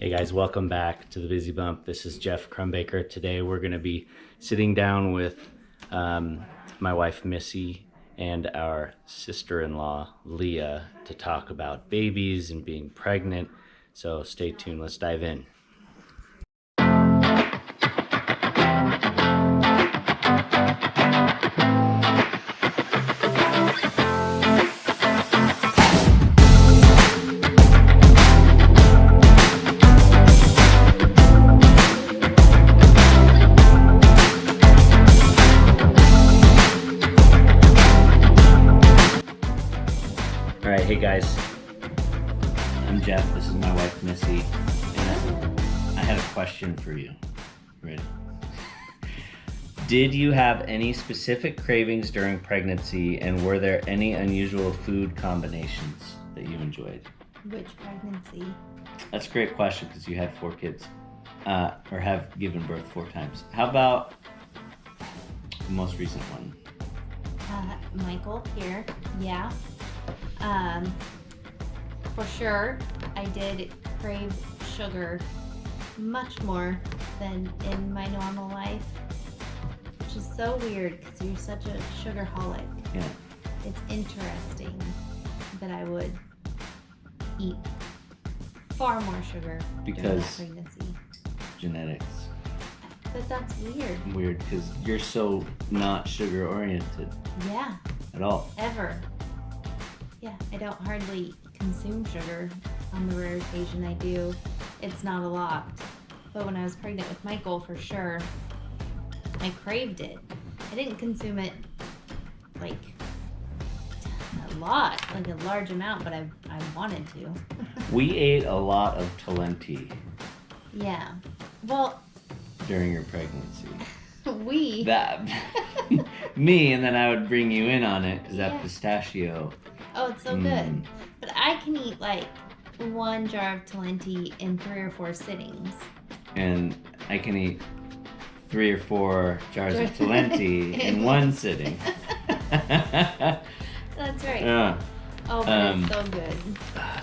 Hey guys, welcome back to the Busy Bump. This is Jeff Crumbaker. Today we're going to be sitting down with my wife Missy and our sister-in-law Leah to talk about babies and being pregnant. So stay tuned, let's dive in. Alright, hey guys, I'm Jeff, this is my wife Missy, and I had a question for you. Ready? Did you have any specific cravings during pregnancy, and were there any unusual food combinations that you enjoyed? Which pregnancy? That's a great question because you had 4 kids, or have given birth 4 times. How about the most recent one? Michael here, yeah. For sure, I did crave sugar much more than in my normal life, which is so weird because you're such a sugarholic. Yeah. It's interesting that I would eat far more sugar during that Because pregnancy. genetics. But that's weird. Weird because you're so not sugar oriented Yeah, at all. ever. Yeah, I don't hardly consume sugar. On the rare occasion I do, it's not a lot. But when I was pregnant with Michael, for sure, I craved it. I didn't consume it like a lot, like a large amount, but I wanted to. We ate a lot of Talenti Yeah. Well, during your pregnancy. we. That me, and then I would bring you in on it because that Yeah. pistachio. Oh, it's so good. But I can eat like 1 jar of Talenti in 3 or 4 sittings. And I can eat 3 or 4 jars of Talenti in one sitting. That's right. Yeah. Oh, but it's so good.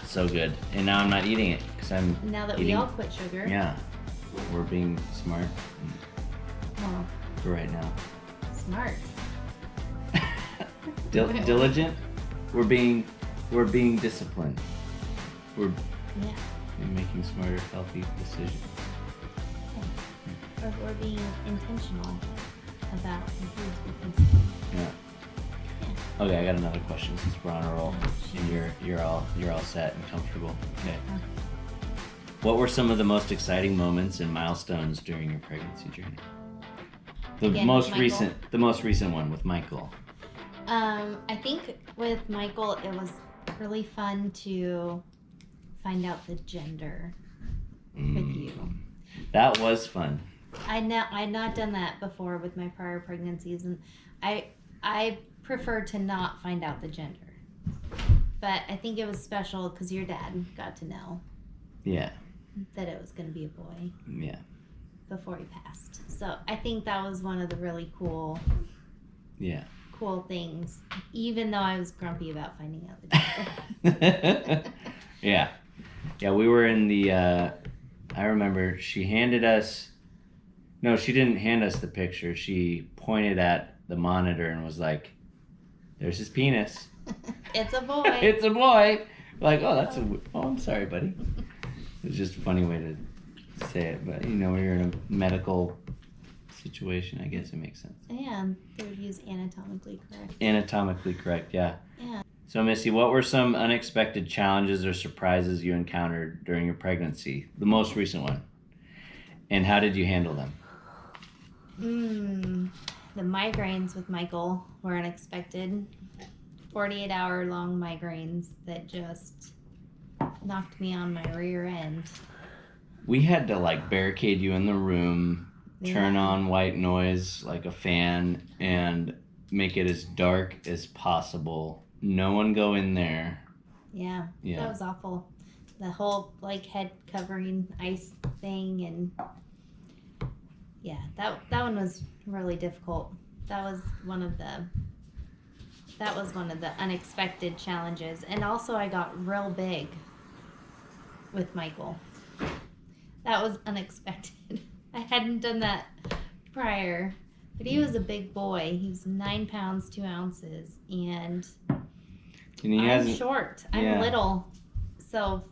So good. And now I'm not eating it because I'm Now that eating, we all quit sugar. Yeah. We're being smart Well, for right now. smart. Diligent. We're being disciplined. We're Yeah. making smarter, healthy decisions. Or we're being intentional about the foods we consume. Yeah. Yeah. Okay, I got another question since we're on a roll, Oh, and you're all set and comfortable. Okay. Uh-huh. What were some of the most exciting moments and milestones during your pregnancy journey? The Again, most with Michael? the most recent one with Michael. I think with Michael, it was really fun to find out the gender with you. That was fun. I'd not done that before with my prior pregnancies, and I prefer to not find out the gender. But I think it was special because your dad got to know Yeah. that it was going to be a boy Yeah. before he passed. So I think that was one of the really cool things, even though I was grumpy about finding out the gender. Yeah. Yeah, we were in the I remember she handed us no, she didn't hand us the picture. She pointed at the monitor and was like, "There's his penis." It's a boy. It's a boy. Like, oh, I'm sorry, buddy. It was just a funny way to say it, but when you're in a medical situation, I guess it makes sense. And they would use anatomically correct. Anatomically correct, yeah. Yeah. So, Missy, what were some unexpected challenges or surprises you encountered during your pregnancy, the most recent one? And how did you handle them? The migraines with Michael were unexpected. 48-hour long migraines that just knocked me on my rear end. We had to barricade you in the room, turn Yeah. on white noise like a fan, and make it as dark as possible. No one go in there. Yeah. Yeah. That was awful. The whole head covering ice thing, and yeah, that one was really difficult. That was one of the unexpected challenges. And also I got real big with Michael. That was unexpected. I hadn't done that prior. But he was a big boy. He was 9 pounds, 2 ounces. And I'm short. I'm little. So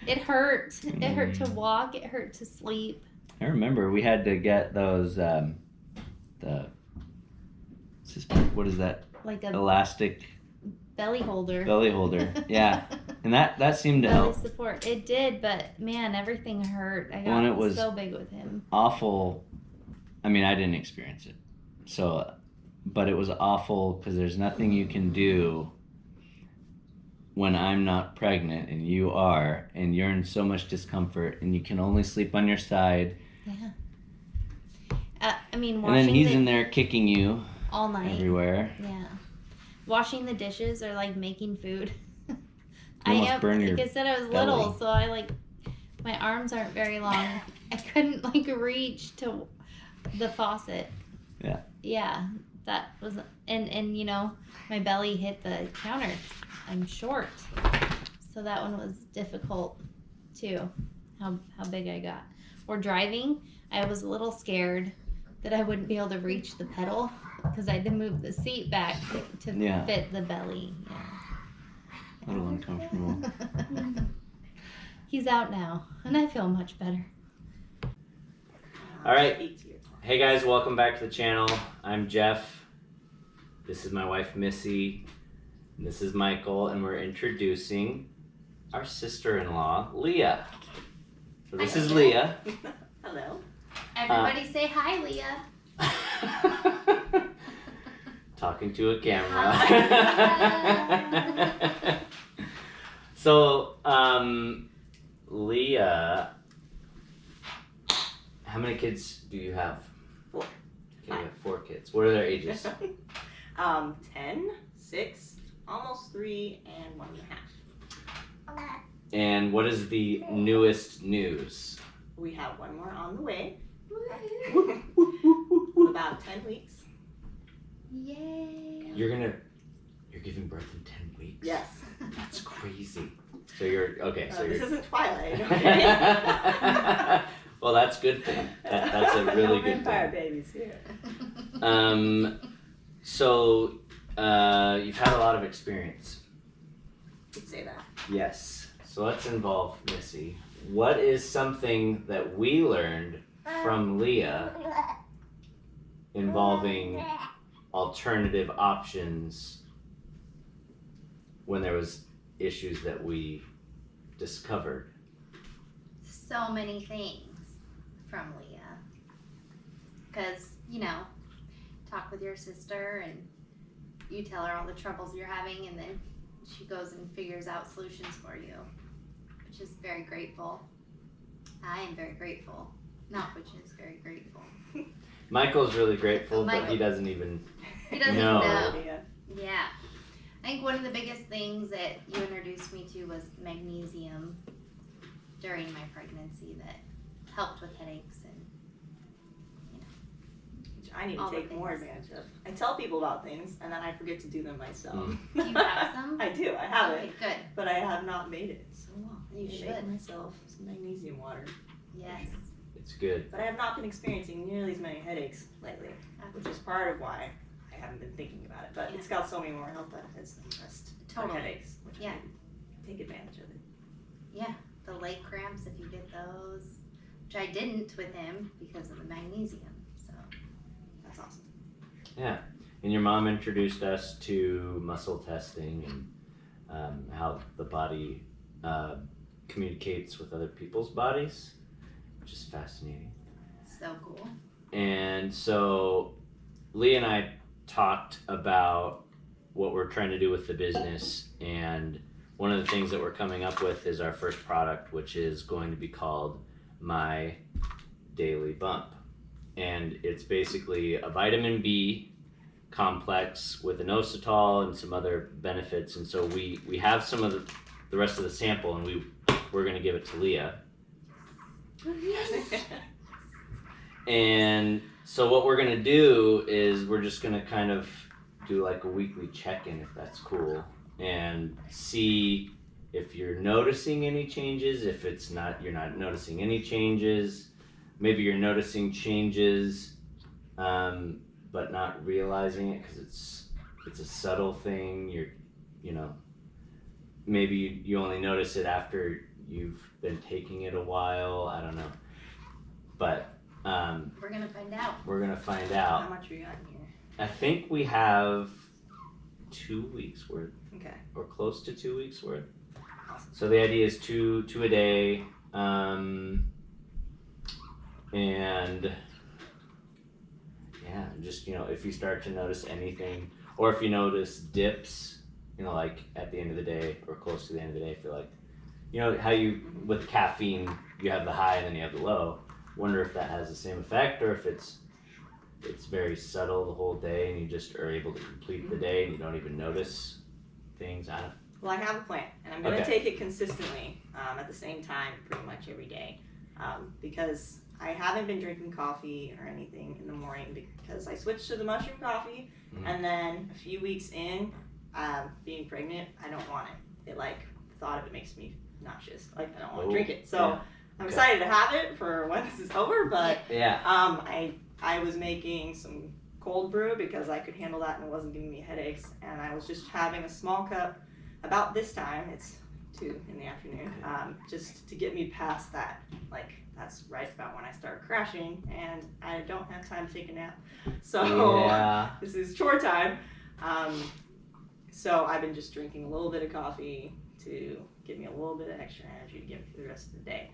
it hurt. It hurt to walk. It hurt to sleep. I remember we had to get those, what is that? Like a elastic belly holder. Belly holder, yeah. And that seemed to belly help. support. It did, but man, everything hurt. I got so big with him. Awful. I mean, I didn't experience it. So, but it was awful because there's nothing you can do when I'm not pregnant and you are, and you're in so much discomfort and you can only sleep on your side. Yeah. I mean, and then he's in there kicking you all night. Everywhere. Yeah. Washing the dishes or like making food. Burn your like I said, I was belly. little, so my arms aren't very long. I couldn't like reach to the faucet. Yeah. Yeah, that was, and you know, my belly hit the counter. I'm short, so that one was difficult too. How big I got. Or driving, I was a little scared that I wouldn't be able to reach the pedal because I had to move the seat back to fit the belly. Yeah. A little uncomfortable. He's out now, and I feel much better. All right. Hey guys, welcome back to the channel. I'm Jeff. This is my wife Missy. And this is Michael, and we're introducing our sister-in-law, Leah. So this is Leah. Hello. Everybody say hi, Leah. Talking to a camera. So, Leah, how many kids do you have? 4. Okay, you have 4 kids. What are their ages? 10, 6, almost 3, and 1.5. And what is the newest news? We have one more on the way. About 10 weeks. Yay. You're giving birth in 10 weeks? Yes. That's crazy. So you're, okay. So this you're... isn't Twilight, okay? Well, that's a good thing. That's a really good vampire thing. babies here. So, you've had a lot of experience. You'd say that. Yes. So let's involve Missy. What is something that we learned from Leah involving alternative options when there was issues that we discovered? So many things from Leah. Because, you know, talk with your sister and you tell her all the troubles you're having, and then she goes and figures out solutions for you, which is very grateful. I am very grateful. Not which is very grateful. Michael's really grateful, but he doesn't even know. Yeah. I think one of the biggest things that you introduced me to was magnesium during my pregnancy that helped with headaches and, you know. Which I need to take more advantage of. I tell people about things and then I forget to do them myself. Do you have some? I do. I have it. Good. But I have not made it in so long. You should. Make myself some magnesium water. Yes. It's good. But I have not been experiencing nearly as many headaches lately, which is part of why I haven't been thinking about it. But it's got so many more health benefits than just headaches, which I take advantage of it. Yeah, the leg cramps, if you get those, which I didn't with him because of the magnesium. So that's awesome. Yeah, and your mom introduced us to muscle testing and how the body communicates with other people's bodies, which is fascinating. So cool. And so Leah and I talked about what we're trying to do with the business, and one of the things that we're coming up with is our first product, which is going to be called My Daily Bump. And it's basically a vitamin B complex with inositol and some other benefits. And so we have some of the rest of the sample, and we're going to give it to Leah. And so what we're going to do is we're just going to kind of do like a weekly check-in, if that's cool, and see if you're noticing any changes, if it's not, you're not noticing any changes, maybe you're noticing changes, but not realizing it because it's a subtle thing. Maybe you only notice it after you've been taking it a while. I don't know, but we're gonna find out. We're gonna find How out. much we got in here? I think we have 2 weeks worth. Okay. Or close to 2 weeks worth. Awesome. So the idea is two a day, and yeah, just if you start to notice anything, or if you notice dips, like at the end of the day or close to the end of the day, feel like, how you with caffeine you have the high and then you have the low. Wonder if that has the same effect, or if it's very subtle the whole day and you just are able to complete the day and you don't even notice things. I don't. Well, I have a plan, and I'm going to take it consistently at the same time pretty much every day, because I haven't been drinking coffee or anything in the morning because I switched to the mushroom coffee, and then a few weeks in, being pregnant, I don't want it. It thought of it makes me nauseous. I don't want to drink it. So I'm excited to have it for when this is over, but I was making some cold brew because I could handle that and it wasn't giving me headaches, and I was just having a small cup about this time. It's 2 in the afternoon, just to get me past that. That's right about when I start crashing and I don't have time to take a nap. So this is chore time. So I've been just drinking a little bit of coffee to give me a little bit of extra energy to get me through the rest of the day.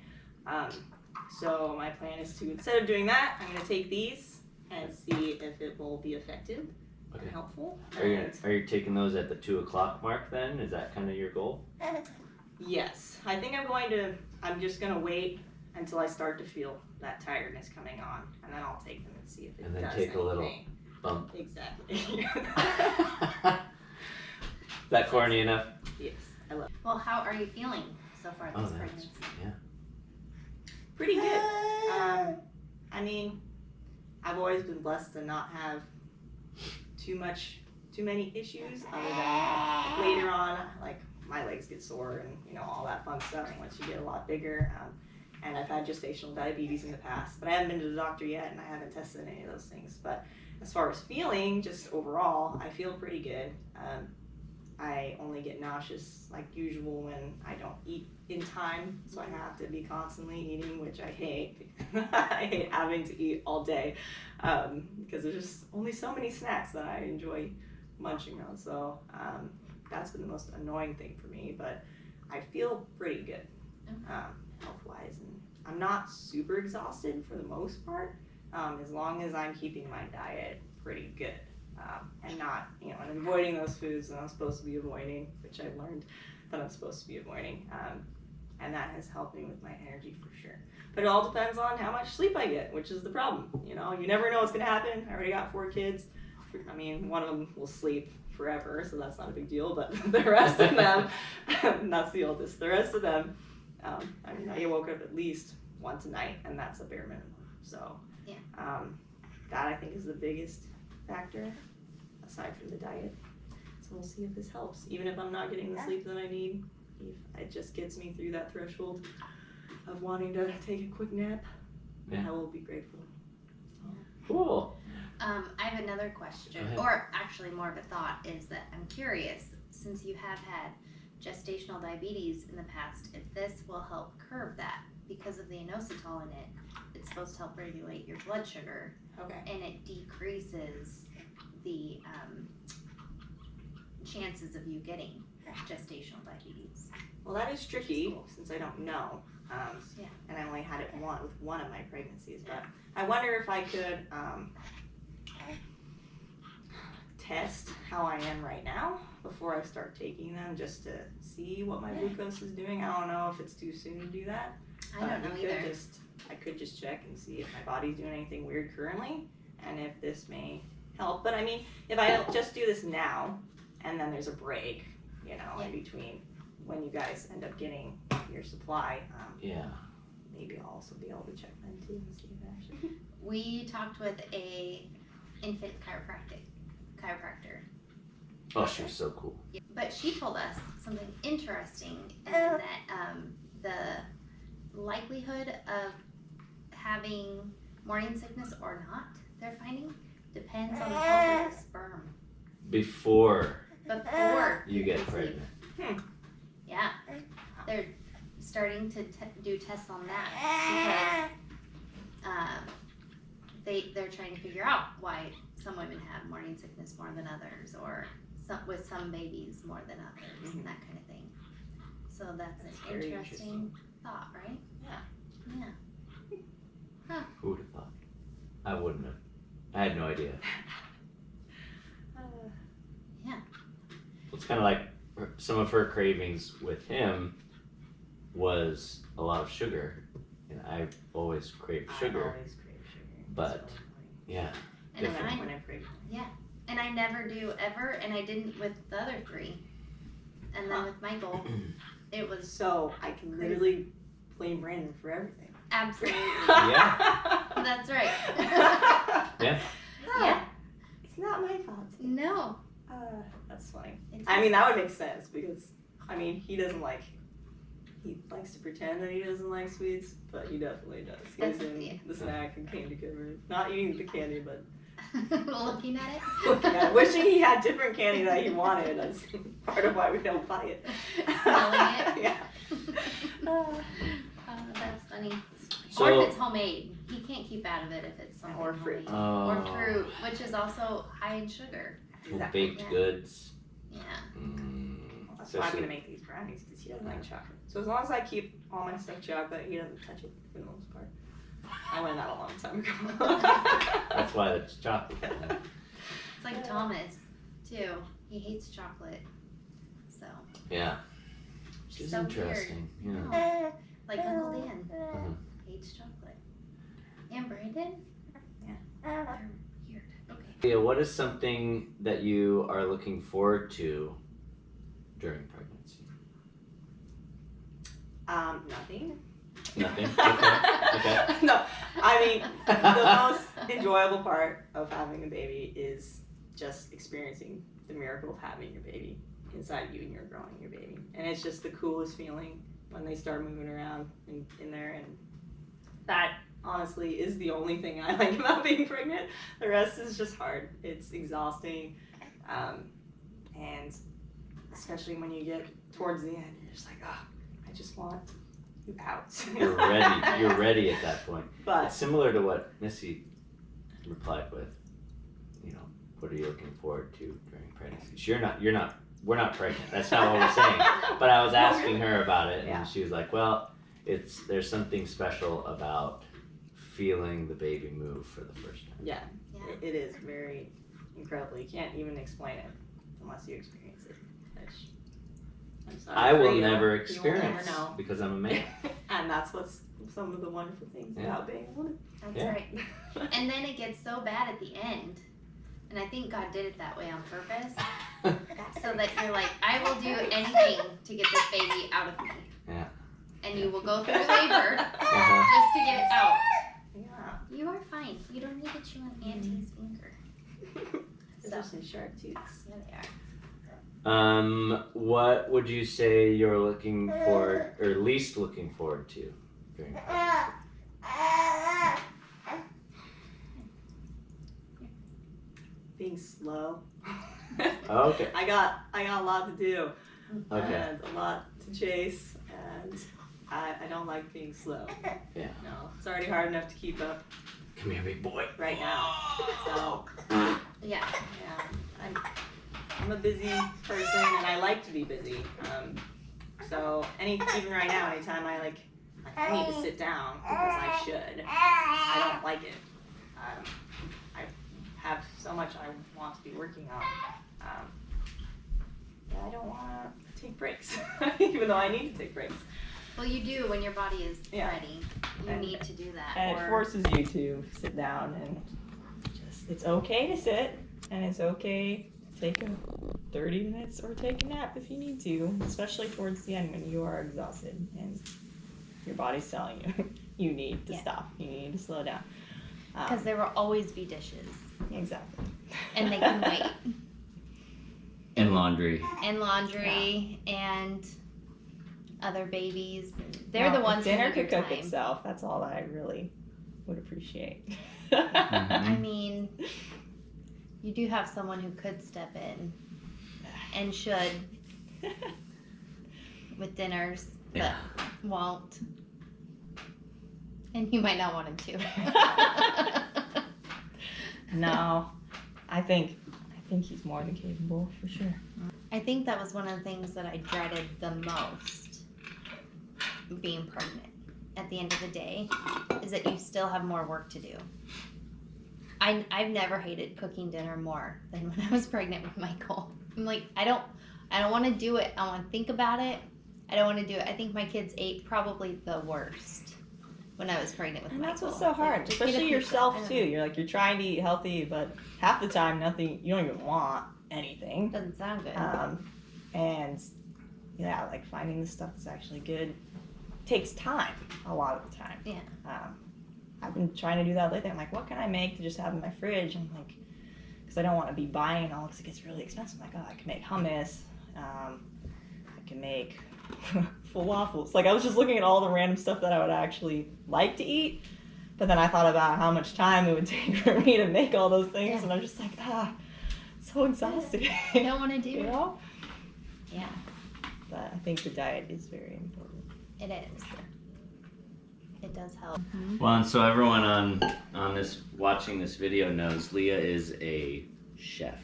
So my plan is to, instead of doing that, I'm going to take these and see if it will be effective and helpful. Are you taking those at the 2 o'clock mark then? Is that kind of your goal? Yes. I think I'm just going to wait until I start to feel that tiredness coming on, and then I'll take them and see if it does anything. And then take a little bump. Exactly. Is that corny enough? Yes. I love it. Well, how are you feeling so far this pregnancy? Yeah. Pretty good. I mean, I've always been blessed to not have too many issues, other than later on, my legs get sore and all that fun stuff once you get a lot bigger. And I've had gestational diabetes in the past, but I haven't been to the doctor yet and I haven't tested any of those things. But as far as feeling, just overall, I feel pretty good. I only get nauseous like usual when I don't eat in time, so I have to be constantly eating, which I hate. I hate having to eat all day, because there's just only so many snacks that I enjoy munching on. So that's been the most annoying thing for me, but I feel pretty good health-wise, and I'm not super exhausted for the most part, as long as I'm keeping my diet pretty good. And not, and avoiding those foods that I'm supposed to be avoiding, which I've learned that I'm supposed to be avoiding. And that has helped me with my energy for sure. But it all depends on how much sleep I get, which is the problem. You never know what's going to happen. I already got 4 kids. I mean, one of them will sleep forever, so that's not a big deal. But the rest of them, that's the oldest. The rest of them, I woke up at least once a night, and that's a bare minimum. So that I think is the biggest factor, aside from the diet. So we'll see if this helps. Even if I'm not getting the sleep that I need, if it just gets me through that threshold of wanting to take a quick nap, I will be grateful. Cool. I have another question, or actually more of a thought, is that I'm curious, since you have had gestational diabetes in the past, if this will help curb that. Because of the inositol in it, it's supposed to help regulate your blood sugar. Okay. And it decreases the chances of you getting gestational diabetes. Well, that is tricky since I don't know. And I only had it with one of my pregnancies. But I wonder if I could test how I am right now before I start taking them, just to see what my glucose is doing. I don't know if it's too soon to do that. I don't know either. I could just check and see if my body's doing anything weird currently, and if this may help. But I mean, if I just do this now, and then there's a break, in between when you guys end up getting your supply, maybe I'll also be able to check then too and see if it actually. We talked with a infant chiropractor, Oh, she was so cool. But she told us something interesting, and that the likelihood of having morning sickness or not, they're finding, depends on the health of the sperm Before before you get conceive. pregnant. Yeah, they're starting to do tests on that because they're trying to figure out why some women have morning sickness more than others, or with some babies more than others, and that kind of thing. So that's an very interesting thought, right? Yeah. Yeah. Who would have thought? I wouldn't have. I had no idea. It's kind of like some of her cravings with him was a lot of sugar, and I've always craved sugar. I always crave sugar. But yeah, And different. When I crave. And I never do ever, and I didn't with the other three. And then with Michael, it was So I can literally blame Brandon for everything. absolutely. Yeah. That's right. Yeah. Yeah. It's not my fault. No. That's funny. It's I mean, that would make sense because, I mean, he likes to pretend that he doesn't like sweets, but he definitely does. He's in the snack and candy cupboard. Not eating the candy, but looking at it. looking at it. Wishing he had different candy that he wanted. That's part of why we don't buy it. Smelling it. Yeah. That's funny. So, or if it's homemade. He can't keep out of it if it's something Or fruit. homemade. Or fruit, which is also high in sugar. baked Yeah. goods. Yeah. That's why I'm gonna make these brownies because he doesn't like chocolate. So as long as I keep all my stuff chocolate, he doesn't touch it for the most part. I learned that a long time ago. That's why it's chocolate. It's like Thomas, too. He hates chocolate. So, Yeah. Which is so interesting. weird. Yeah. Oh, like Uncle Dan Mhm. hates chocolate. And Brandon? Yeah. They're weird. Okay. Leah, what is something that you are looking forward to during pregnancy? Nothing. Nothing? Okay. No, I mean, the most enjoyable part of having a baby is just experiencing the miracle of having your baby inside you and you're growing your baby. And it's just the coolest feeling when they start moving around in there. And that honestly is the only thing I like about being pregnant. The rest is just hard. It's exhausting. And especially when you get towards the end, you're just like, oh, I just want you out. You're ready. You're ready at that point. But It's similar to what Missy replied with. You know, what are you looking forward to during pregnancy? We're not pregnant. That's not what we're saying. But I was asking her about it, and Yeah. she was like, well, there's something special about feeling the baby move for the first time. yeah, Yeah. it is very incredible. You can't even explain it unless you experience it. Which I'm sorry I for will you. never You will experience never know. because I'm a man. And that's what's some of the wonderful things Yeah. about being a woman. That's Yeah. right. And then it gets so bad at the end. And I think God did it that way on purpose. So that you're like, I will do anything to get this baby out of me. Yeah. And you will go through labor Uh-huh. just to get it out. Yeah. You are fine. You don't need to chew on Auntie's finger. Those are some sharp tooths. Yeah, they are. What would you say you're looking for, or least looking forward to during pregnancy? Being slow. Okay. I got a lot to do. Okay. And a lot to chase, and I don't like being slow. Yeah. No, it's already hard enough to keep up Come here, big boy. right now. So Yeah. yeah, I'm a busy person, and I like to be busy. So even right now, anytime I need to sit down because I should, I don't like it. I have so much I want to be working on. Yeah, I don't want to take breaks, even though I need to take breaks. Well, you do when your body is Yeah. ready. You And- need to do that. And it or forces you to sit down and it's okay to sit, and it's okay to take 30 minutes or take a nap if you need to, especially towards the end when you are exhausted and your body's telling you you need to Yeah. stop, you need to slow down. because there will always be dishes, Exactly. and they can wait. And laundry. and laundry and other babies. They're the ones who dinner need your could cook time. itself. That's all I really would appreciate. I mean, you do have someone who could step in and should with dinners, but Yeah. won't. And you might not want him to. No, I think he's more than capable for sure. I think that was one of the things that I dreaded the most being pregnant at the end of the day, is that you still have more work to do. I've never hated cooking dinner more than when I was pregnant with Michael. I'm like, I don't want to do it. I want to think about it. I don't want to do it. I think my kids ate probably the worst when I was pregnant with And Michael. that's what's so hard, Just get a especially pizza. I yourself don't too. know. You're like, you're trying to eat healthy, but half the time nothing. You don't even want anything. Doesn't sound good. And yeah, like finding the stuff that's actually good takes time a lot of the time. Yeah. I've been trying to do that lately. I'm like, what can I make to just have in my fridge? And like, because I don't want to be buying all, because it gets really expensive. I'm like, oh, I can make hummus. I can make falafels. Like, I was just looking at all the random stuff that I would actually like to eat. But then I thought about how much time it would take for me to make all those things. Yeah. And I'm just like, it's so exhausting. You don't want to do You it. know? Yeah, But I think the diet is very important. it is. It does help. Well, and so everyone on this watching this video knows Leah is a chef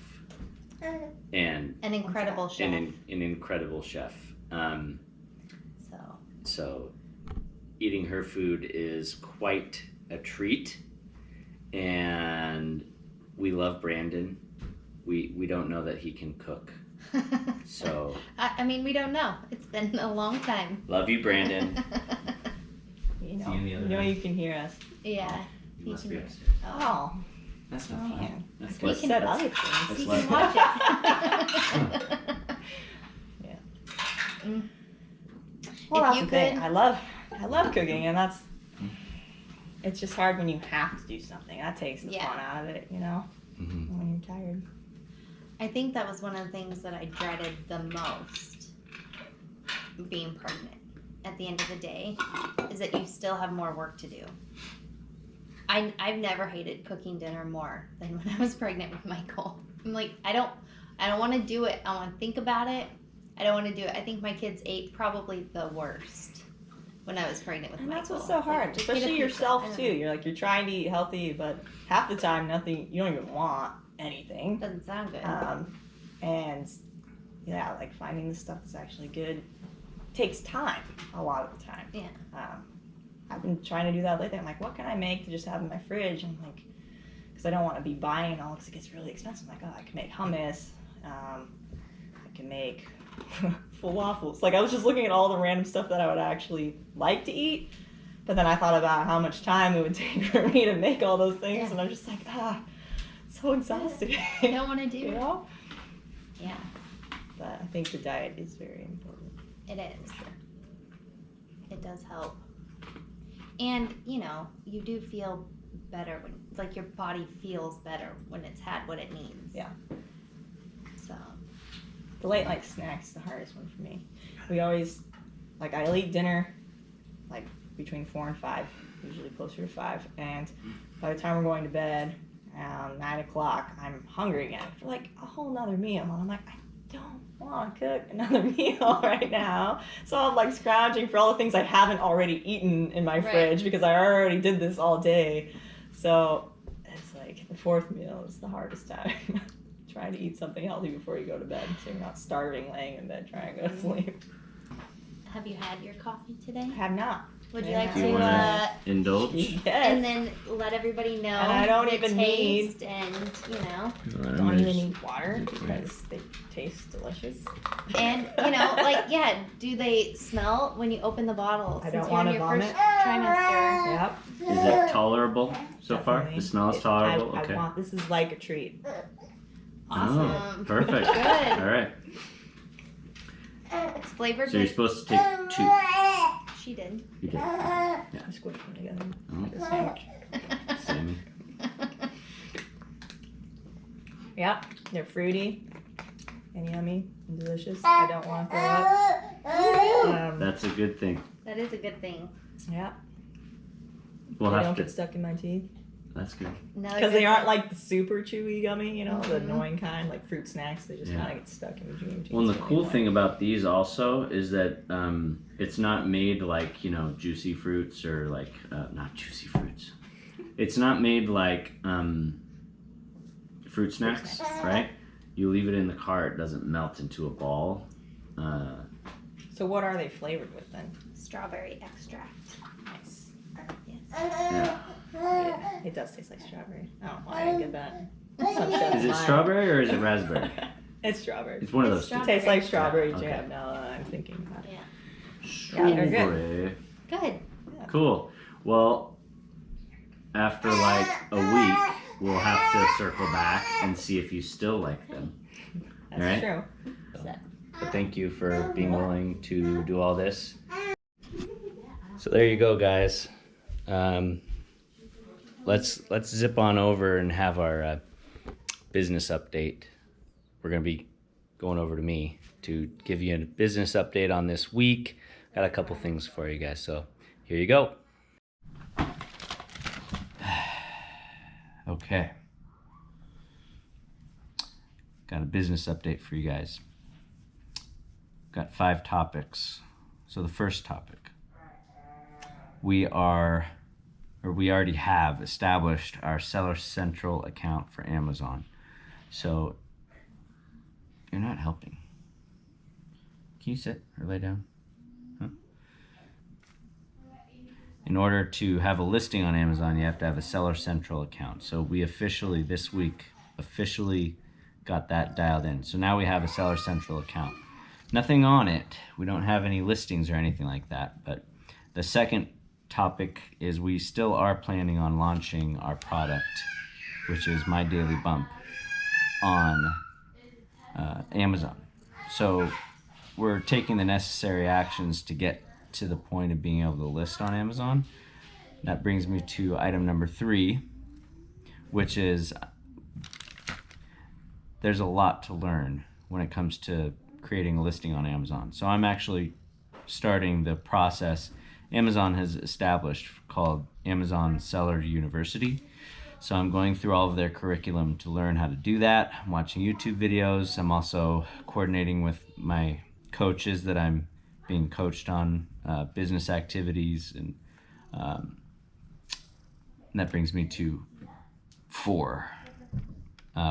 and An incredible chef. an incredible chef. So eating her food is quite a treat, and we love Brandon. We don't know that he can cook, so I mean, we don't know. It's been a long time. love you, Brandon. You See you in the other room. you can hear us. Yeah. You must can be do it. upstairs. Oh, That's not fun. man. That's We less. said other things. That's He less. can watch it. Yeah. Mm. Well, If that's you the thing. could- I love cooking, and it's just hard when you have to do something. That takes the Yeah. fun out of it, you know, Mhm. when you're tired. I think that was one of the things that I dreaded the most being pregnant at the end of the day, is that you still have more work to do. I've never hated cooking dinner more than when I was pregnant with Michael. I'm like, I don't want to do it. I want to think about it. I don't want to do it. I think my kids ate probably the worst when I was pregnant with And Michael. that's what's so hard, Just get a especially pizza. I yourself don't too. know. You're like, you're trying to eat healthy, but half the time nothing. You don't even want anything. Doesn't sound good. And yeah, like finding the stuff that's actually good takes time a lot of the time. Yeah. I've been trying to do that lately. I'm like, what can I make to just have in my fridge? And like, because I don't want to be buying all, because it gets really expensive. I'm like, oh, I can make hummus. I can make falafels. Like, I was just looking at all the random stuff that I would actually like to eat. But then I thought about how much time it would take for me to make all those things. Yeah. And I'm just like, it's so exhausting. You don't want to do You it. know? Yeah, But I think the diet is very important. it is. It does help. And, you know, you do feel better when, like, your body feels better when it's had what it needs. Yeah. So, The late night snack's the hardest one for me. We always, like, I'll eat dinner, like, between 4 and 5, usually closer to 5. And by the time we're going to bed, 9 o'clock, I'm hungry again for, like, a whole nother meal. And I'm like, I don't want to cook another meal right now. So I'm, like, scrounging for all the things I haven't already eaten in my Right. fridge because I already did this all day. So it's like the fourth meal is the hardest time. Trying to eat something healthy before you go to bed so you're not starving laying in bed trying to go to sleep. have you had your coffee today? I have not. Would you Yeah. like Do you to, wanna indulge? Yes. and then let everybody know And I don't the even taste and, you know, I don't even need water because they taste delicious. and, you know, like, yeah, do they smell when you open the bottle? I since don't you're wanna in your vomit. first trimester? Yep. Is it tolerable so far? Definitely. The smell is tolerable. I Okay. want, this is like a treat. Awesome. Oh, perfect. Good. All right. It's flavored So you're with, supposed to take 2. she did. You did. Squish them together. Oh, Like a sandwich. Sammy. Yep. They're fruity. and yummy and delicious. I don't want to throw up. That's a good thing. That is a good thing. Yeah. We'll They have don't to. get stuck in my teeth. That's good. Because they aren't like the super chewy gummy, the annoying kind, like fruit snacks. They just kind of get stuck in between your teeth. Well, and the cool thing about these also is that it's not made like, juicy fruits or like, not juicy fruits. It's not made like fruit snacks, right? You leave it in the car, it doesn't melt into a ball. So what are they flavored with then? Strawberry extract. Nice. Yes. Yeah. Yeah, it does taste like strawberry. I don't know why I didn't get that. Is it strawberry or is it raspberry? It's strawberry. It's one of It's those two. It tastes like strawberry Yeah, okay. jam now that I'm thinking about it. Yeah. Yeah, they're good. Strawberry. Good. Cool. Well, after like a week, we'll have to circle back and see if you still like them. That's All right. true. But thank you for being willing to do all this. So there you go, guys. Let's zip on over and have our business update. We're gonna be going over to me to give you a business update on this week. Got a couple things for you guys, so here you go. Okay. Got a business update for you guys. Got 5 topics. So the first topic, we already have established our Seller Central account for Amazon. So you're not helping. Can you sit or lay down? Huh? In order to have a listing on Amazon, you have to have a Seller Central account. So we this week got that dialed in. So now we have a Seller Central account. Nothing on it. We don't have any listings or anything like that. But the second topic is we still are planning on launching our product, which is My Daily Bump, on Amazon. So we're taking the necessary actions to get to the point of being able to list on Amazon. That brings me to item number 3, which is there's a lot to learn when it comes to creating a listing on Amazon. So I'm actually starting the process Amazon has established called Amazon Seller University. So I'm going through all of their curriculum to learn how to do that. I'm watching YouTube videos. I'm also coordinating with my coaches that I'm being coached on business activities, and that brings me to 4.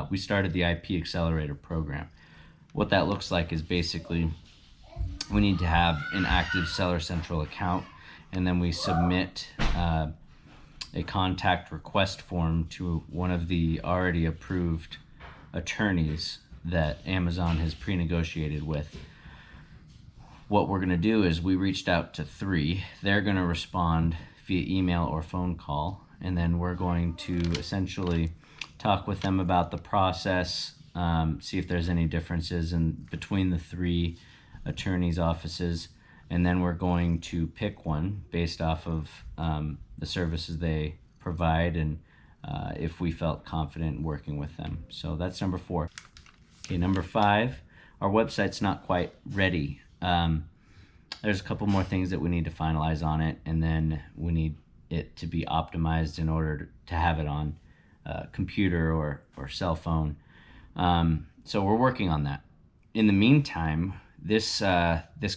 We started the IP Accelerator program. What that looks like is basically we need to have an active Seller Central account, and then we submit a contact request form to one of the already approved attorneys that Amazon has pre-negotiated with. What we're going to do is we reached out to 3. They're going to respond via email or phone call, and then we're going to essentially talk with them about the process, see if there's any differences between the 3 attorneys' offices, and then we're going to pick one based off of the services they provide and if we felt confident working with them. So that's number 4. Okay, number 5, our website's not quite ready. There's a couple more things that we need to finalize on it, and then we need it to be optimized in order to have it on computer or cell phone. So we're working on that. In the meantime, this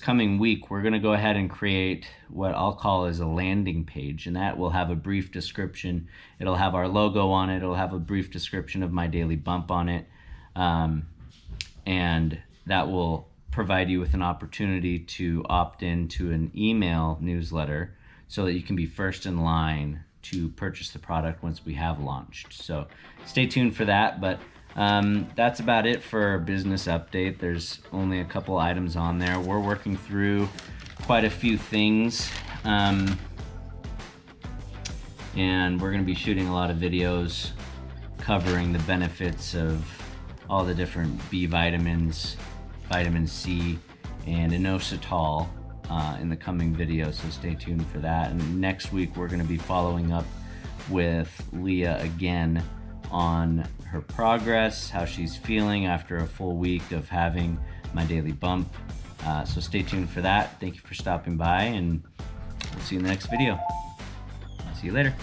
coming week, we're going to go ahead and create what I'll call is a landing page, and that will have a brief description. It'll have our logo on it. It'll have a brief description of My Daily Bump on it, and that will provide you with an opportunity to opt into an email newsletter so that you can be first in line to purchase the product once we have launched. So stay tuned for that, but that's about it for our business update. There's only a couple items on there. We're working through quite a few things, and we're going to be shooting a lot of videos covering the benefits of all the different B vitamins, vitamin C, and inositol in the coming videos, so stay tuned for that. And next week we're going to be following up with Leah again on her progress, how she's feeling after a full week of having my daily bump. So stay tuned for that. Thank you for stopping by, and we'll see you in the next video. See you later.